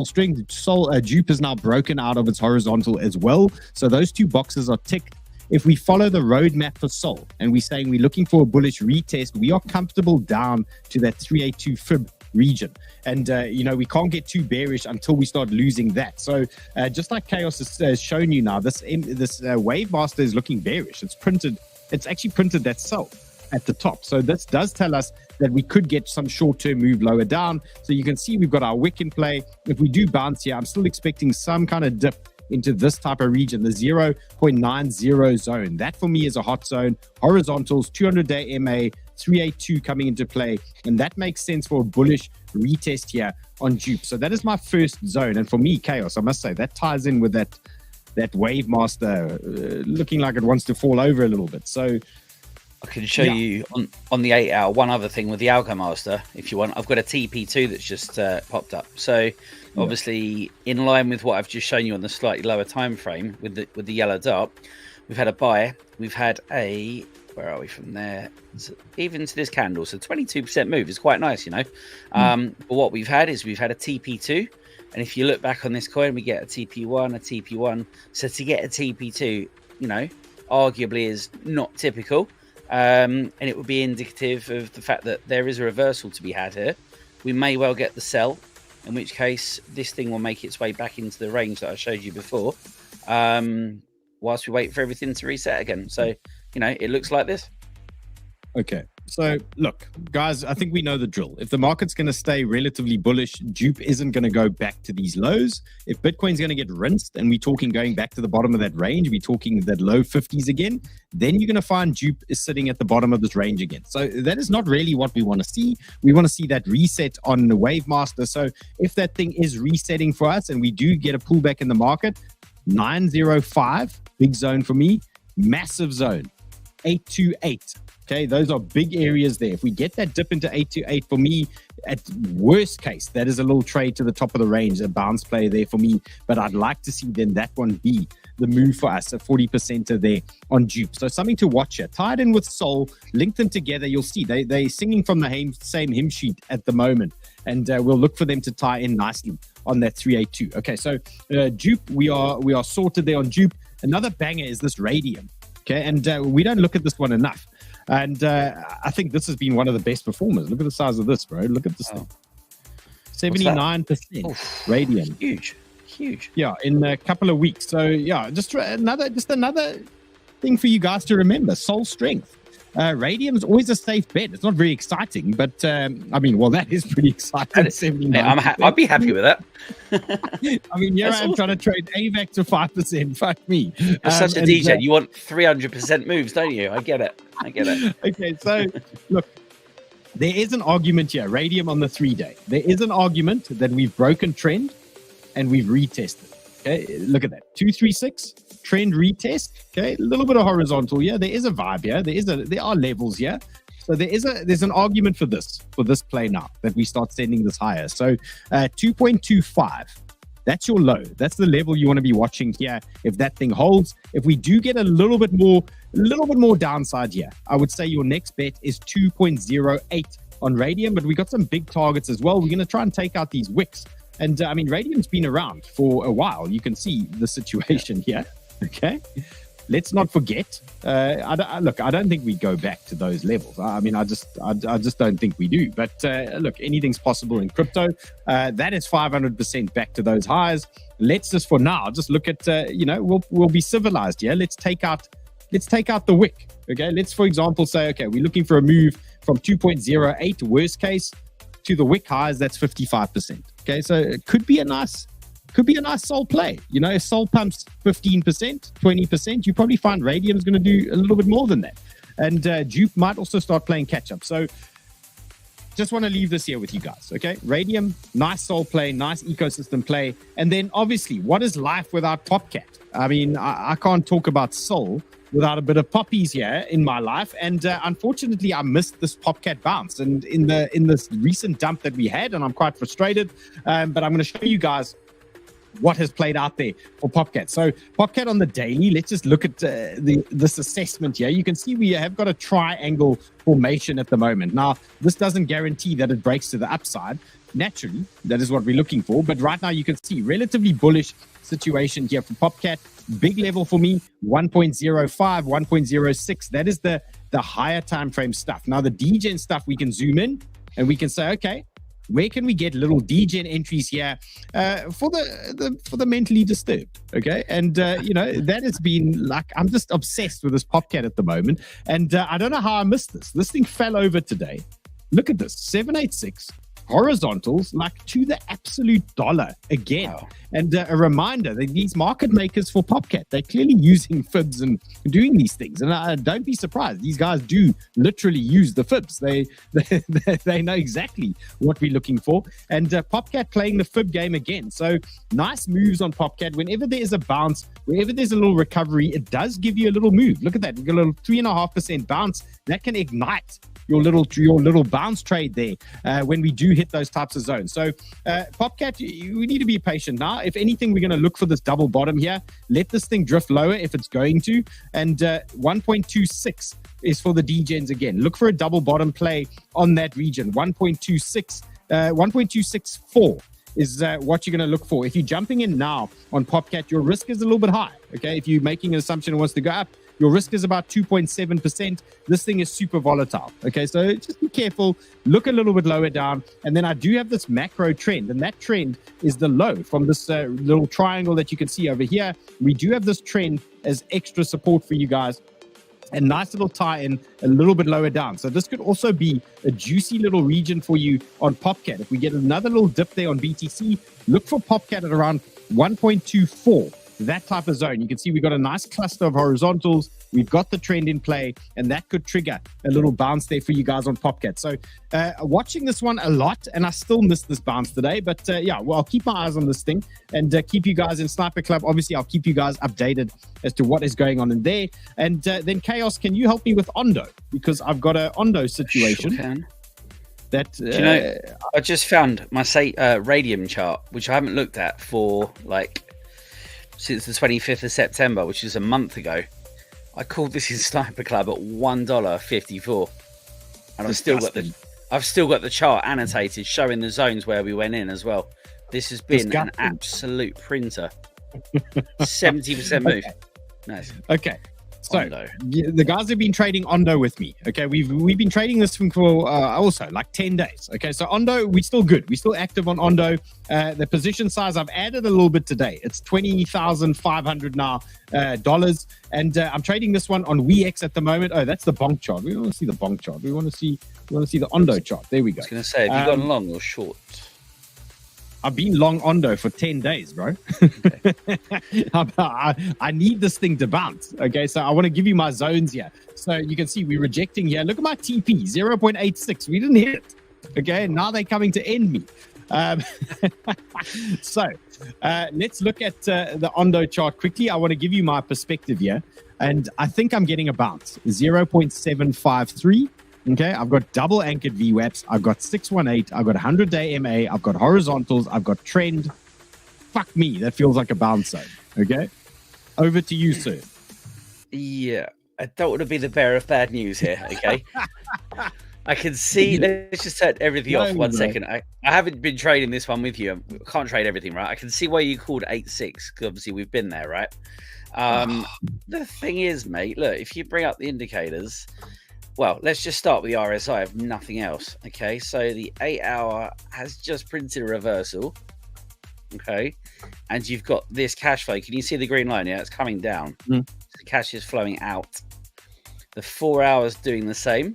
Speaker 1: string. 𝗬𝗎 is now broken out of its horizontal as well. So those two boxes are ticked. If we follow the roadmap for Sol and we're saying we're looking for a bullish retest, we are comfortable down to that 382 fib region. And, we can't get too bearish until we start losing that. So just like Chaos has shown you now, this Wavemaster is looking bearish. It's actually printed that sell at the top. So this does tell us that we could get some short-term move lower down. So you can see we've got our wick in play. If we do bounce here, I'm still expecting some kind of dip into this type of region, the 0.90 zone. That for me is a hot zone. Horizontals, 200-day MA, 382 coming into play. And that makes sense for a bullish retest here on 𝗬𝗎. So that is my first zone. And for me, Chaos, I must say, that ties in with that Wavemaster looking like it wants to fall over a little bit. So
Speaker 2: I can show you on the 8 hour one other thing with the Altcomaster if you want. I've got a TP2 that's just popped up. So obviously in line with what I've just shown you on the slightly lower time frame with the yellow dot, we've had a buy, we've had a, where are we from there? So even to this candle, so 22% move is quite nice, But what we've had is we've had a TP2. And if you look back on this coin, we get a TP1, a TP1. So to get a TP2, arguably is not typical. And it would be indicative of the fact that there is a reversal to be had here. We may well get the sell, in which case this thing will make its way back into the range that I showed you before, whilst we wait for everything to reset again. So, it looks like this.
Speaker 1: Okay. So look, guys, I think we know the drill. If the market's going to stay relatively bullish, 𝗬𝗎 isn't going to go back to these lows. If Bitcoin's going to get rinsed and we're talking going back to the bottom of that range, we're talking that low 50s again, then you're going to find 𝗬𝗎 is sitting at the bottom of this range again. So that is not really what we want to see. We want to see that reset on the Wavemaster. So if that thing is resetting for us and we do get a pullback in the market, 905, big zone for me, massive zone, 828. Okay, those are big areas there. If we get that dip into 828, for me, at worst case, that is a little trade to the top of the range, a bounce play there for me. But I'd like to see then that one be the move for us, a 40% there on 𝗬𝗎. So something to watch here. Tied in with Sol, linked them together. You'll see they're singing from the same hymn sheet at the moment. And we'll look for them to tie in nicely on that 382. Okay, so 𝗬𝗎, we are sorted there on 𝗬𝗎. Another banger is this Radium. Okay, and we don't look at this one enough. And I think this has been one of the best performers. Look at the size of this, bro. Look at this thing. 79% Radium.
Speaker 2: Huge.
Speaker 1: Yeah, in a couple of weeks. So yeah, just another thing for you guys to remember. Sol strength. Radium is always a safe bet. It's not very exciting, but that is pretty exciting. 79%.
Speaker 2: I'd be happy with that.
Speaker 1: I'm trying to trade AVAX to 5%. Fuck me.
Speaker 2: You're such a DJ. You want 300% moves, don't you? I get it.
Speaker 1: Okay, so look, there is an argument here. Radium on the 3-day. There is an argument that we've broken trend and we've retested. Okay, look at that. 236, trend retest. Okay, a little bit of horizontal here. There is a vibe here. There are levels here. So there's an argument for this play now that we start sending this higher. So 2.25. That's your low. That's the level you want to be watching here. If that thing holds, if we do get a little bit more downside here, I would say your next bet is 2.08 on Radium. But we got some big targets as well. We're going to try and take out these wicks. And I mean, Radium's been around for a while. You can see the situation here. Okay. Let's not forget. Look, I don't think we go back to those levels. I mean, I just don't think we do. But look, anything's possible in crypto. That is 500% back to those highs. Let's just, for now, just look at. We'll be civilized here. Let's take out the wick. Okay. Let's, for example, say, okay, we're looking for a move from 2.08 worst case to the wick highs. That's 55%. Okay, so it could be a nice Sol play. If Sol pumps 15%, 20%, you probably find Radium's going to do a little bit more than that. And Jupe might also start playing catch up. So just want to leave this here with you guys. Okay, Radium, nice Sol play, nice ecosystem play. And then obviously, what is life without POPCAT? I mean, I can't talk about Sol without a bit of poppies here in my life. And unfortunately, I missed this POPCAT bounce. And in this recent dump that we had, and I'm quite frustrated, but I'm going to show you guys what has played out there for POPCAT. So POPCAT on the daily, let's just look at this assessment here. You can see we have got a triangle formation at the moment. Now, this doesn't guarantee that it breaks to the upside. Naturally, that is what we're looking for. But right now, you can see relatively bullish situation here for POPCAT. Big level for me, 1.05, 1.06. That is the higher time frame stuff. Now, the degen stuff, we can zoom in and we can say, okay, where can we get little degen entries here for the mentally disturbed? Okay, and that has been like, I'm just obsessed with this POPCAT at the moment, and I don't know how I missed this. This thing fell over today. Look at this, 786 horizontals, like to the absolute dollar again. Wow. And a reminder that these market makers for POPCAT, they're clearly using fibs and doing these things. And don't be surprised. These guys do literally use the fibs. They know exactly what we're looking for. And POPCAT playing the fib game again. So nice moves on POPCAT. Whenever there is a bounce, wherever there's a little recovery, it does give you a little move. Look at that. We got a little 3.5% bounce. That can ignite your little bounce trade there when we do hit those types of zones. So POPCAT, we need to be patient now. If anything, we're going to look for this double bottom here. Let this thing drift lower if it's going to. And 1.26 is for the degens again. Look for a double bottom play on that region. 1.26, 1.264 is what you're going to look for. If you're jumping in now on POPCAT, your risk is a little bit high. Okay, if you're making an assumption it wants to go up, your risk is about 2.7%. This thing is super volatile. Okay, so just be careful. Look a little bit lower down. And then I do have this macro trend, and that trend is the low from this little triangle that you can see over here. We do have this trend as extra support for you guys. A nice little tie-in a little bit lower down. So this could also be a juicy little region for you on POPCAT. If we get another little dip there on BTC, look for POPCAT at around 1.24. That type of zone. You can see we've got a nice cluster of horizontals. We've got the trend in play, and that could trigger a little bounce there for you guys on POPCAT. So watching this one a lot, and I still missed this bounce today. But I'll keep my eyes on this thing and keep you guys in Sniper Club. Obviously, I'll keep you guys updated as to what is going on in there. And then Chaos, can you help me with ONDO? Because I've got an ONDO situation.
Speaker 2: Sure can.
Speaker 1: That
Speaker 2: I just found my Radium chart, which I haven't looked at for since the 25th of September, which is a month ago. I called this in Sniper Club at $1.54, and I've still got the chart annotated showing the zones where we went in as well. This has been an absolute printer. 70% move. Nice.
Speaker 1: Okay. So the guys have been trading ONDO with me. Okay, we've been trading this thing for also like 10 days. Okay, so ONDO, we're still good. We're still active on ONDO. The position size I've added a little bit today. It's $20,500 now dollars, and I'm trading this one on WeX at the moment. Oh, that's the bonk chart. We want to see the bonk chart. We want to see the ONDO chart. There we go.
Speaker 2: I was going to say, have you gone long or short?
Speaker 1: I've been long ONDO for 10 days, bro. I need this thing to bounce. Okay, so I want to give you my zones here. So you can see we're rejecting here. Look at my TP, 0.86. We didn't hit it. Okay, now they're coming to end me. So let's look at the ONDO chart quickly. I want to give you my perspective here. And I think I'm getting a bounce, 0.753. Okay, I've got double anchored VWAPs. I've got 618. I've got 100-day MA. I've got horizontals. I've got trend. Fuck me, that feels like a bounce zone. Okay, over to you, sir.
Speaker 2: Yeah, I don't want to be the bearer of bad news here. Okay. I can see. Let's just set everything off 1 second. I haven't been trading this one with you. I can't trade everything, right? I can see why you called 8.6 because obviously we've been there, right? The thing is, mate, look, if you bring up the indicators, well, let's just start with the RSI if nothing else. Okay, so the 8-hour has just printed a reversal. Okay, and you've got this cash flow. Can you see the green line? Yeah, it's coming down. The cash is flowing out. The 4 hours doing the same.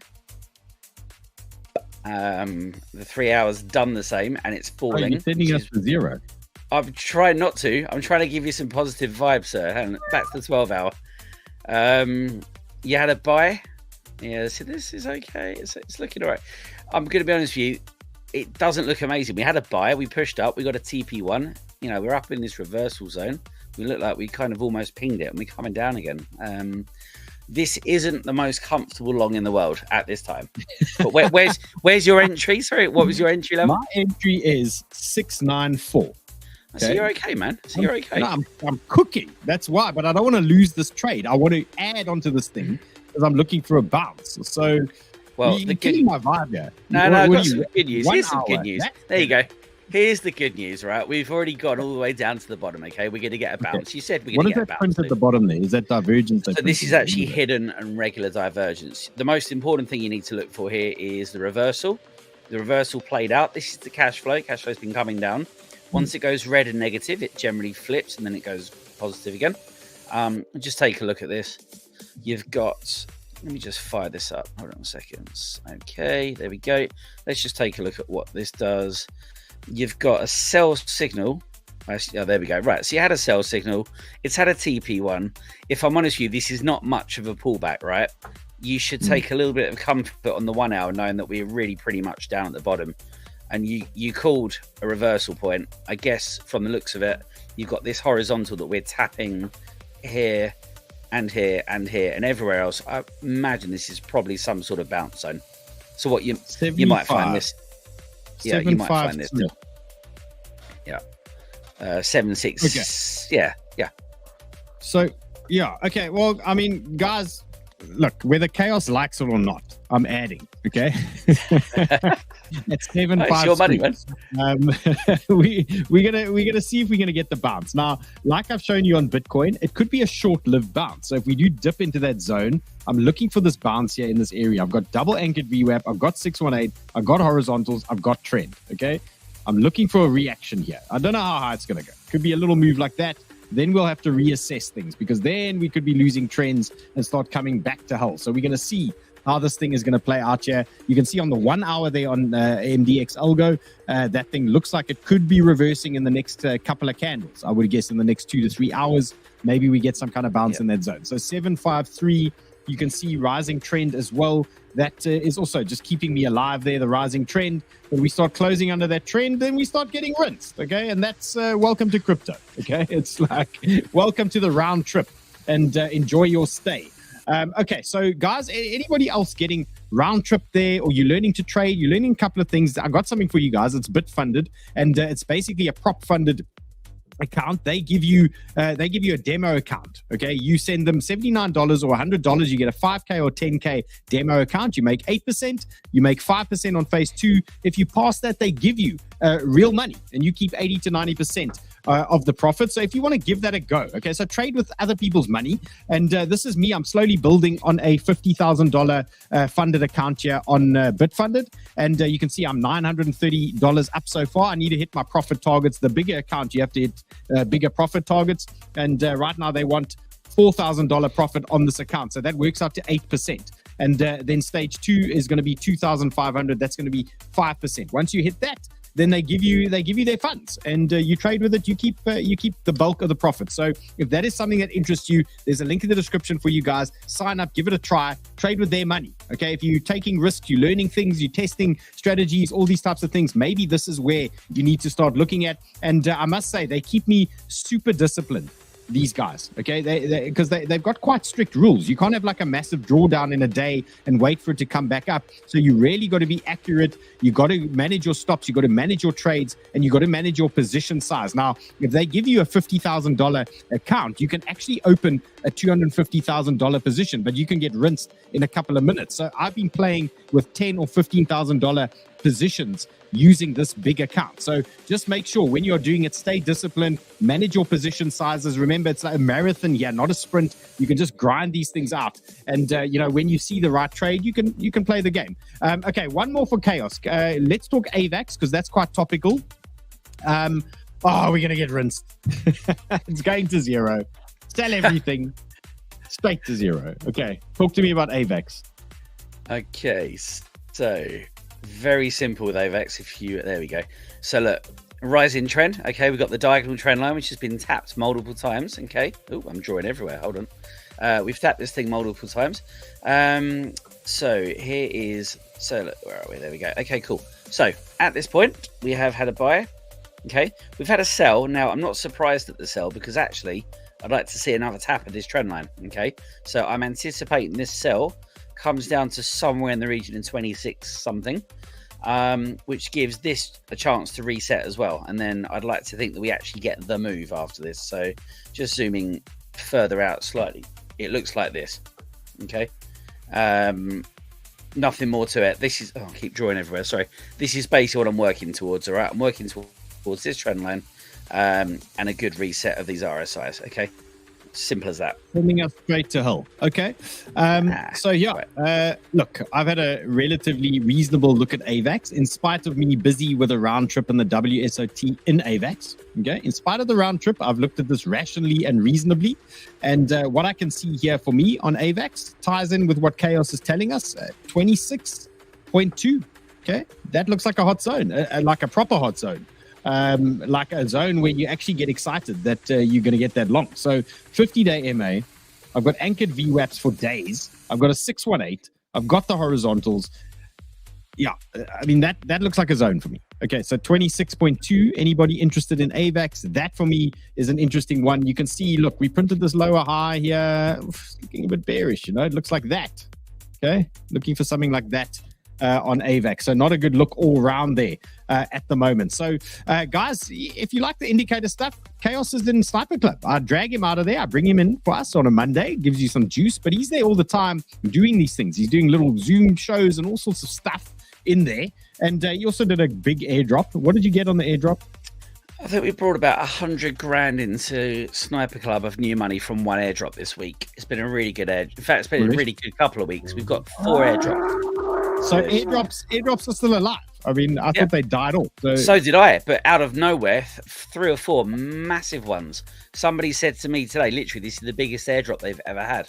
Speaker 2: The 3 hours done the same, and it's falling.
Speaker 1: You're sending us to zero.
Speaker 2: I'm trying not to. I'm trying to give you some positive vibes, sir. And back to the 12-hour. You had a buy. Yeah, so this is okay. It's looking all right. I'm going to be honest with you. It doesn't look amazing. We had a buy. We pushed up. We got a TP1. You know, we're up in this reversal zone. We look like we kind of almost pinged it, and we're coming down again. This isn't the most comfortable long in the world at this time. But where's your entry? Sorry, what was your entry level?
Speaker 1: My entry is 694.
Speaker 2: Okay. So you're okay, man. So you're okay.
Speaker 1: No, I'm cooking. That's why. But I don't want to lose this trade. I want to add onto this thing because I'm looking for a bounce. So,
Speaker 2: well,
Speaker 1: you're getting my vibe here.
Speaker 2: No, I've got some good news. Here's some good news. There you go. Here's the good news, right? We've already gone all the way down to the bottom, okay? We're going to get a bounce. You said we're going to get a bounce.
Speaker 1: What is that print at the bottom there? Is that divergence?
Speaker 2: So this is actually hidden and regular divergence. The most important thing you need to look for here is the reversal. The reversal played out. This is the cash flow. Cash flow's been coming down. Once it goes red and negative, it generally flips and then it goes positive again. Just take a look at this. You've got... Let me just fire this up. Hold on a second. Okay, there we go. Let's just take a look at what this does. You've got a sell signal. Oh, there we go. Right. So you had a sell signal. It's had a TP1. If I'm honest with you, this is not much of a pullback, right? You should take a little bit of comfort on the 1 hour, knowing that we're really pretty much down at the bottom. And you called a reversal point. I guess from the looks of it, you've got this horizontal that we're tapping here and here and here and everywhere else. I imagine this is probably some sort of bounce zone. So what you might find this. Yeah, you might find this. Yeah. 7.6. Okay. Yeah.
Speaker 1: So, yeah. Okay. Well, I mean, guys, look, whether chaos likes it or not, I'm adding. Okay. It's 7.5.
Speaker 2: It's your money, man.
Speaker 1: We're gonna see if we're gonna get the bounce. Now, like I've shown you on Bitcoin, it could be a short-lived bounce. So if we do dip into that zone, I'm looking for this bounce here in this area. I've got double anchored VWAP. I've got 618. I've got horizontals. I've got trend. Okay. I'm looking for a reaction here. I don't know how high it's gonna go. Could be a little move like that. Then we'll have to reassess things because then we could be losing trends and start coming back to hell. So we're going to see how this thing is going to play out here. You can see on the 1 hour there on MDX Algo, that thing looks like it could be reversing in the next couple of candles. I would guess in the next 2 to 3 hours, maybe we get some kind of bounce in that zone. So 753, you can see rising trend as well. That is also just keeping me alive there, the rising trend. When we start closing under that trend, then we start getting rinsed, okay? And that's welcome to crypto, okay? It's like, welcome to the round trip and enjoy your stay. Okay, so guys, anybody else getting round trip there or you're learning to trade, you're learning a couple of things. I got something for you guys. It's Bitfunded, and it's basically a prop funded account. They give you a demo account. Okay, you send them $79 or $100, you get a 5k or 10k demo account. You make 8%, you make 5% on phase 2. If you pass that, they give you real money and you keep 80 to 90% of the profit. So if you want to give that a go, okay, so trade with other people's money. And this is me. I'm slowly building on a $50,000 funded account here on Bitfunded. And you can see I'm $930 up so far. I need to hit my profit targets. The bigger account, you have to hit bigger profit targets. And right now they want $4,000 profit on this account. So that works out to 8%. And then stage 2 is going to be 2,500. That's going to be 5%. Once you hit that, then they give you their funds, and you trade with it. You keep the bulk of the profit. So if that is something that interests you, there's a link in the description for you guys. Sign up, give it a try, trade with their money. Okay, if you're taking risks, you're learning things, you're testing strategies, all these types of things, maybe this is where you need to start looking at. And I must say, they keep me super disciplined, these guys. Okay, because they've got quite strict rules. You can't have like a massive drawdown in a day and wait for it to come back up. So you really got to be accurate. You got to manage your stops, you got to manage your trades, and you got to manage your position size. Now, if they give you a $50,000 account, you can actually open a $250,000 position, but you can get rinsed in a couple of minutes. So I've been playing with $10,000 or $15,000 positions using this big account. So just make sure when you're doing it, stay disciplined, manage your position sizes. Remember, it's like a marathon here, not a sprint. You can just grind these things out. And, when you see the right trade, you can play the game. Okay, one more for chaos. Let's talk AVAX, because that's quite topical. We're going to get rinsed. It's going to zero. Sell everything. Straight to zero. Okay, talk to me about AVAX.
Speaker 2: Okay, so very simple with AVAX. There we go. So look, rising trend. Okay, we've got the diagonal trend line, which has been tapped multiple times. Okay. Oh, I'm drawing everywhere. Hold on. We've tapped this thing multiple times. So here is, so look, where are we? There we go. Okay, cool. So at this point, we have had a buy. Okay, we've had a sell. Now, I'm not surprised at the sell, because actually, I'd like to see another tap of this trend line. Okay, so I'm anticipating this sell comes down to somewhere in the region in 26 something, which gives this a chance to reset as well. And then I'd like to think that we actually get the move after this. So just zooming further out slightly, it looks like this. Okay, nothing more to it. This is, I keep drawing everywhere, sorry. This is basically what I'm working towards. All right, I'm working towards this trend line and a good reset of these RSIs. Okay, simple as that.
Speaker 1: Sending us straight to hell. Okay. Look, I've had a relatively reasonable look at AVAX, in spite of me busy with a round trip in the WSOT in AVAX. Okay. In spite of the round trip, I've looked at this rationally and reasonably. And what I can see here for me on AVAX ties in with what Chaos is telling us, 26.2. Okay. That looks like a hot zone, like a proper hot zone. Like a zone where you actually get excited that you're going to get that long. So 50-day MA, I've got anchored VWAPs for days. I've got a 618. I've got the horizontals. Yeah, I mean, that looks like a zone for me. Okay, so 26.2. Anybody interested in AVAX? That for me is an interesting one. You can see, look, we printed this lower high here. Looking a bit bearish, it looks like that. Okay, looking for something like that. On AVAX. So not a good look all round there at the moment. So guys, if you like the indicator stuff, Chaos is in Sniper Club. I drag him out of there. I bring him in for us on a Monday. Gives you some juice, but he's there all the time doing these things. He's doing little Zoom shows and all sorts of stuff in there. And he also did a big airdrop. What did you get on the airdrop?
Speaker 2: I think we brought about 100 grand into Sniper Club of new money from one airdrop this week. It's been a really good airdrop. In fact, it's been a really good couple of weeks. We've got 4 airdrops.
Speaker 1: So airdrops are still alive. I mean, I thought they died off.
Speaker 2: So did I, but out of nowhere, 3 or 4 massive ones. Somebody said to me today, literally, this is the biggest airdrop they've ever had.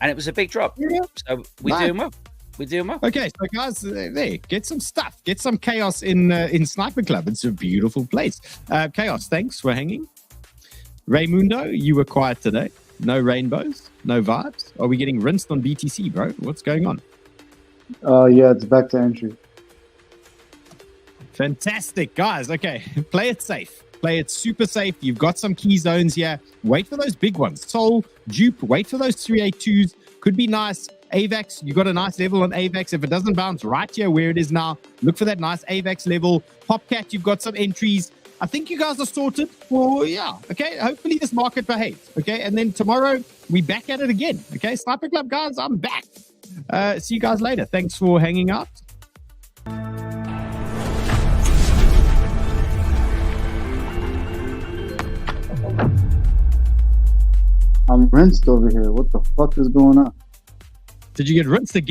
Speaker 2: And it was a big drop. Yeah. So we're doing well. We're doing well.
Speaker 1: Okay, so guys, there, get some stuff. Get some Chaos in Sniper Club. It's a beautiful place. Chaos, thanks for hanging. Raymundo, you were quiet today. No rainbows, no vibes. Are we getting rinsed on BTC, bro? What's going on?
Speaker 3: Yeah, it's back to entry.
Speaker 1: Fantastic, guys. Okay, play it safe. Play it super safe. You've got some key zones here. Wait for those big ones. Sol, Dupe, wait for those 382s. Could be nice. AVAX, you got a nice level on AVAX. If it doesn't bounce right here where it is now, look for that nice AVAX level. POPCAT, you've got some entries. I think you guys are sorted for, okay. Hopefully this market behaves, okay. And then tomorrow, we back at it again, okay. Sniper Club, guys, I'm back. See you guys later. Thanks for hanging out.
Speaker 3: I'm rinsed over here. What the fuck is going on?
Speaker 1: Did you get rinsed again?